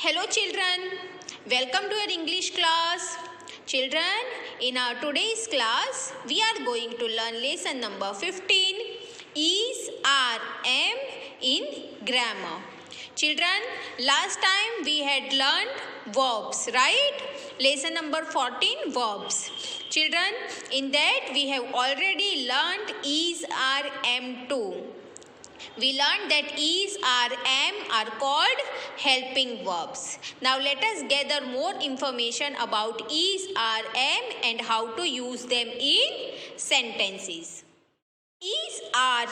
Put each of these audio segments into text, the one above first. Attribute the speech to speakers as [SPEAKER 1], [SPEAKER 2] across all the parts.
[SPEAKER 1] Hello children, welcome to your English class. Children, in our today's class, we are going to learn lesson number 15, is, are, am in grammar. Children, last time we had learned verbs, right? Lesson number 14, verbs. Children, in that we have already learned is, are, am too. We learned that is, are, am are called helping verbs. Now let us gather more information about is, are, am and how to use them in sentences. Is, are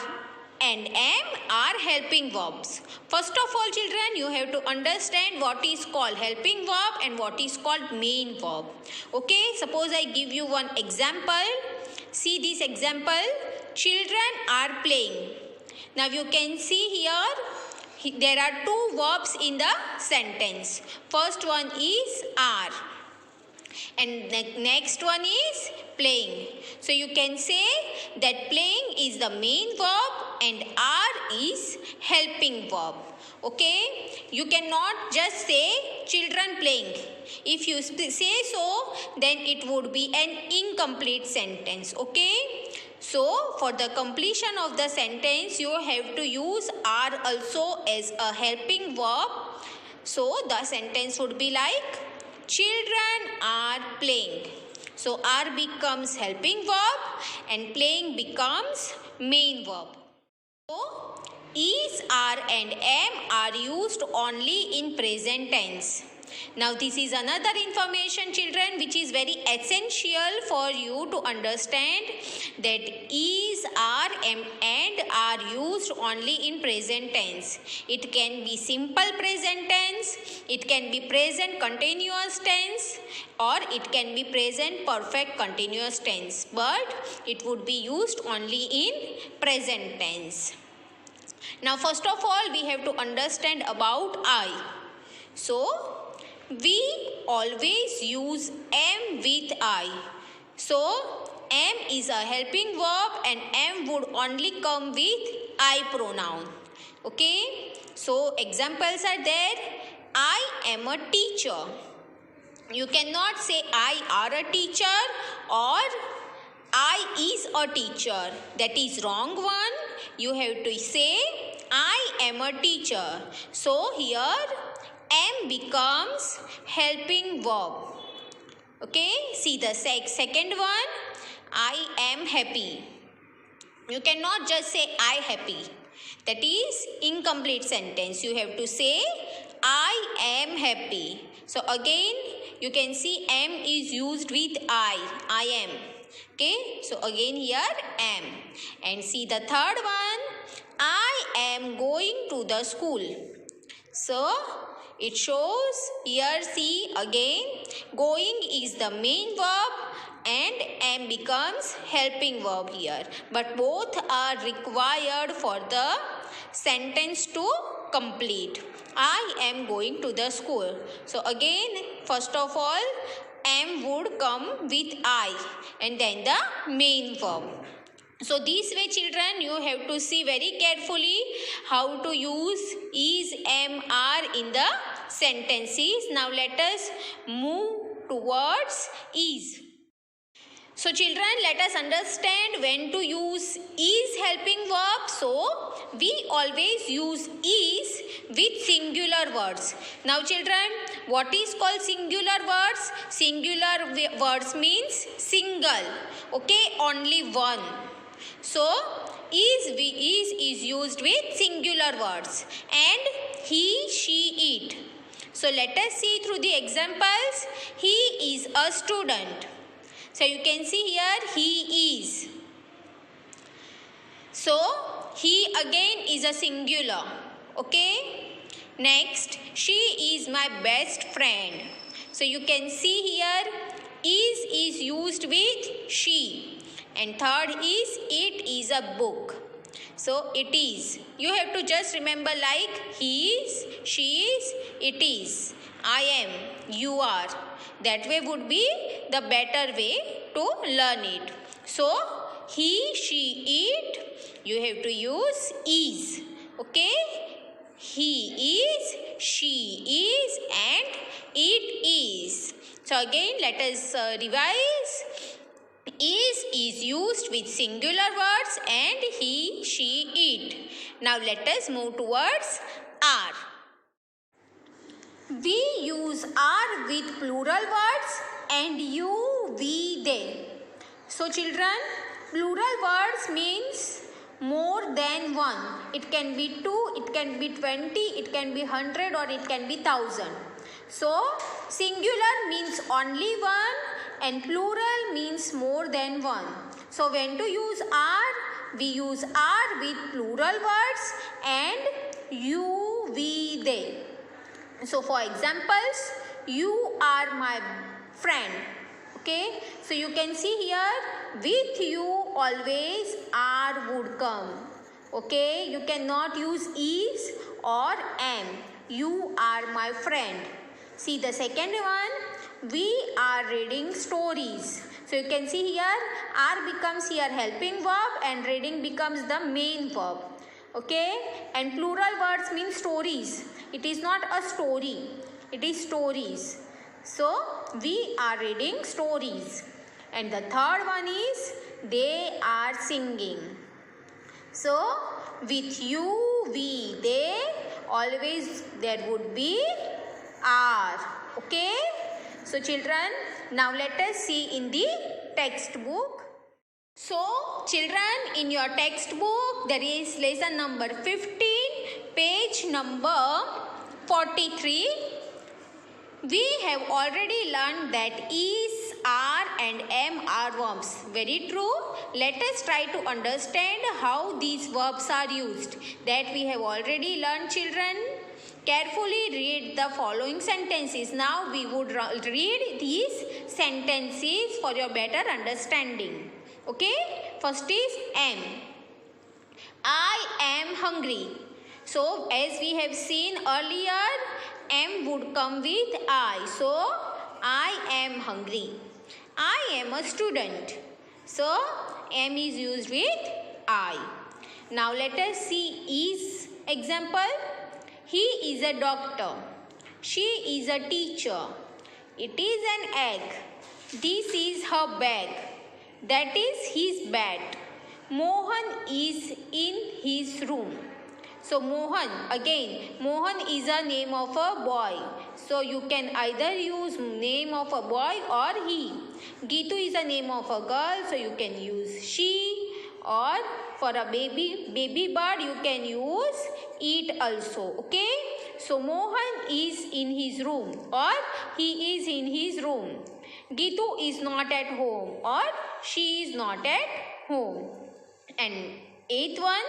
[SPEAKER 1] and am are helping verbs. First of all children, you have to understand what is called helping verb and what is called main verb. Okay, suppose I give you one example. See this example. Children are playing. Now you can see here, there are two verbs in the sentence. First one is are and the next one is playing. So you can say that playing is the main verb and are is helping verb. Okay, you cannot just say children playing. If you say so, then it would be an incomplete sentence. Okay, so for the completion of the sentence, you have to use are also as a helping verb. So the sentence would be like children are playing. So are becomes helping verb and playing becomes main verb. So is, are and am are used only in present tense. Now this is another information children which is very essential for you to understand that is, are, am and are used only in present tense. It can be simple present tense, it can be present continuous tense or it can be present perfect continuous tense, but it would be used only in present tense. Now first of all we have to understand about I. So we always use am with I. So am is a helping verb and am would only come with I pronoun. Okay, so examples are there. I am a teacher. You cannot say I are a teacher or I is a teacher. That is wrong one. You have to say I am a teacher. So here am becomes helping verb. Okay, see the second one. I am happy. You cannot just say I happy. That is incomplete sentence. You have to say I am happy. So again you can see am is used with I am. Okay, so again here am. And see the third one. I am going to the school. So it shows here, see again, going is the main verb and am becomes helping verb here. But both are required for the sentence to complete. I am going to the school. So again, first of all, am would come with I and then the main verb. So this way children, you have to see very carefully how to use is, am, are in the sentences. Now let us move towards is. So children, let us understand when to use is helping verb. So we always use is with singular words. Now children, what is called singular words? Singular words means single. Okay, only one. So is used with singular words and he, she, it. So let us see through the examples. He is a student. So you can see here he is. So he again is a singular. Okay. Next, she is my best friend. So you can see here is used with she. And third is it is a book. So it is. You have to just remember like he is, she is, it is, I am, you are. That way would be the better way to learn it. So he, she, it, you have to use is. Okay. He is, she is, and it is. So again, let us revise. Is used with singular words and he, she, it. Now let us move towards are. We use are with plural words and you, we, they. So children, plural words means more than one. It can be 2, it can be 20, it can be 100, or it can be 1000. So singular means only one and plural means more than one. So when to use are? We use are with plural words and you, we, they. So for examples, you are my friend. Okay, so you can see here, with you always are would come. Okay, you cannot use is or am. You are my friend. See the second one, we are reading stories. So you can see here, are becomes here helping verb and reading becomes the main verb. Okay, and plural words mean stories. It is not a story, it is stories. So we are reading stories. And the third one is they are singing. So with you, we, they, always there would be are. Okay, so children, now let us see in the textbook. So children, in your textbook there is lesson number 15, page number 43. We have already learned that is, are and am are verbs. Very true. Let us try to understand how these verbs are used. That we have already learned, children. Carefully read the following sentences. Now we would read these sentences for your better understanding. Okay, first is am. I am hungry. So as we have seen earlier, am would come with I. So I am hungry. I am a student. So am is used with I. Now let us see is example. He is a doctor. She is a teacher. It is an egg. This is her bag. That is his bat. Mohan is in his room. So Mohan, again, Mohan is a name of a boy. So you can either use name of a boy or he. Gitu is a name of a girl, so you can use she. Or for a baby bird, you can use it also. Okay. So Mohan is in his room or he is in his room. Gitu is not at home or she is not at home. And eighth one,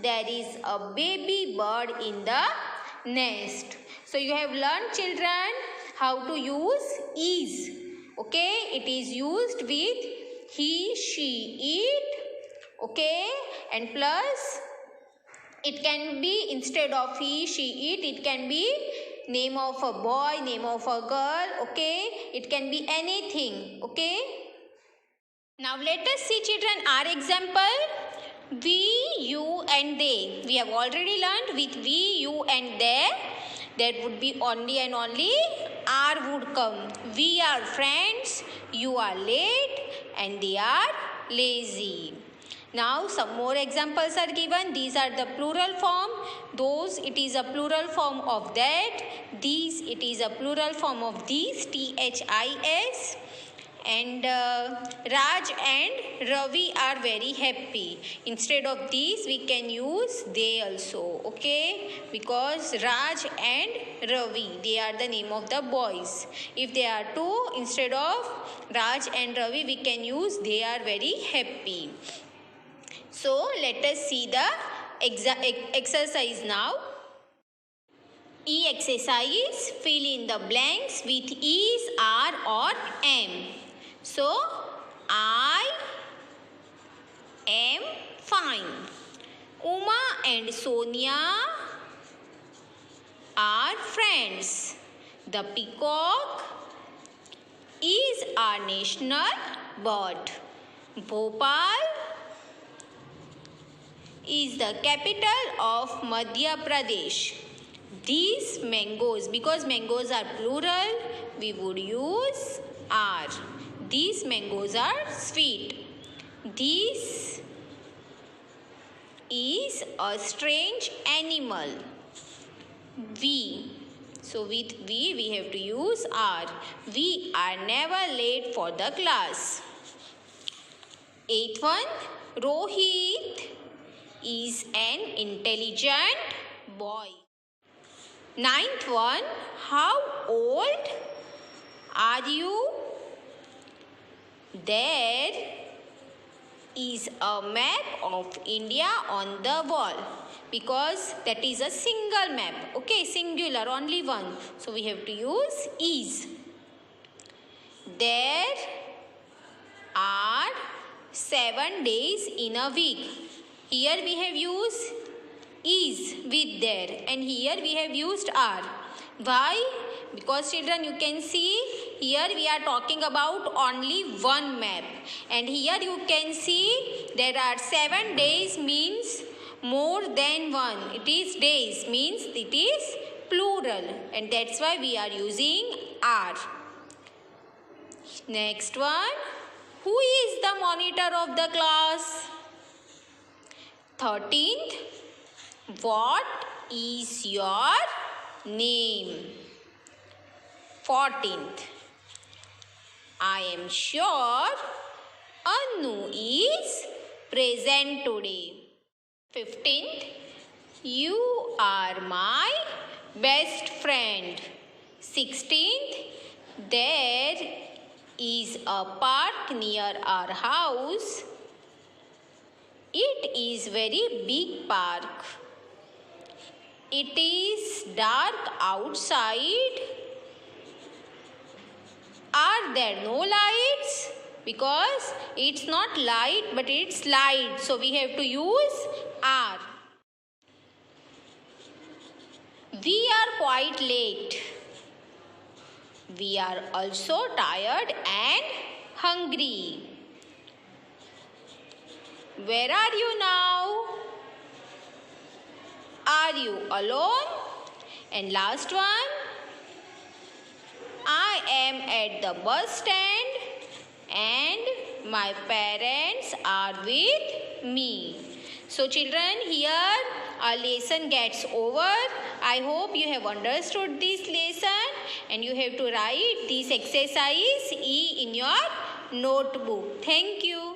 [SPEAKER 1] there is a baby bird in the nest. So you have learned, children, how to use is. Okay, it is used with he, she, it. Okay, and plus it can be instead of he, she, it can be name of a boy, name of a girl. Okay, it can be anything. Okay. Now let us see, children, our example. We, you and they. We have already learned with we, you and they, there would be only and only are would come. We are friends, you are late, and they are lazy. Now some more examples are given. These are the plural form. Those, it is a plural form of that. These, it is a plural form of these, THIS. And Raj and Ravi are very happy. Instead of these, we can use they also. Okay, because Raj and Ravi, they are the name of the boys. If they are two, instead of Raj and Ravi, we can use they are very happy. So let us see the exercise now. E exercise, fill in the blanks with is, are or am. So, I am fine. Uma and Sonia are friends. The peacock is our national bird. Bhopal is the capital of Madhya Pradesh. These mangoes, because mangoes are plural, we would use are. These mangoes are sweet. This is a strange animal. We. So with we have to use are. We are never late for the class. 8th one, Rohit is an intelligent boy. 9th one, how old are you? There is a map of India on the wall, because that is a single map. Okay, singular, only one. So we have to use is. There are 7 days in a week. Here we have used is with there, and here we have used are. Why? Because children, you can see here we are talking about only one map, and here you can see there are 7 days means more than one. It is days means it is plural, and that's why we are using are. Next one, who is the monitor of the class? 13th, what is your name? 14th, I am sure Anu is present today. 15th, you are my best friend. 16th, there is a park near our house. It is very big park. It is dark outside. Are there no lights? Because it's not light but it's light. So we have to use are. We are quite late. We are also tired and hungry. Where are you now? Are you alone? And last one, I am at the bus stand and my parents are with me. So children, here our lesson gets over. I hope you have understood this lesson, and you have to write this exercise E in your notebook. Thank you.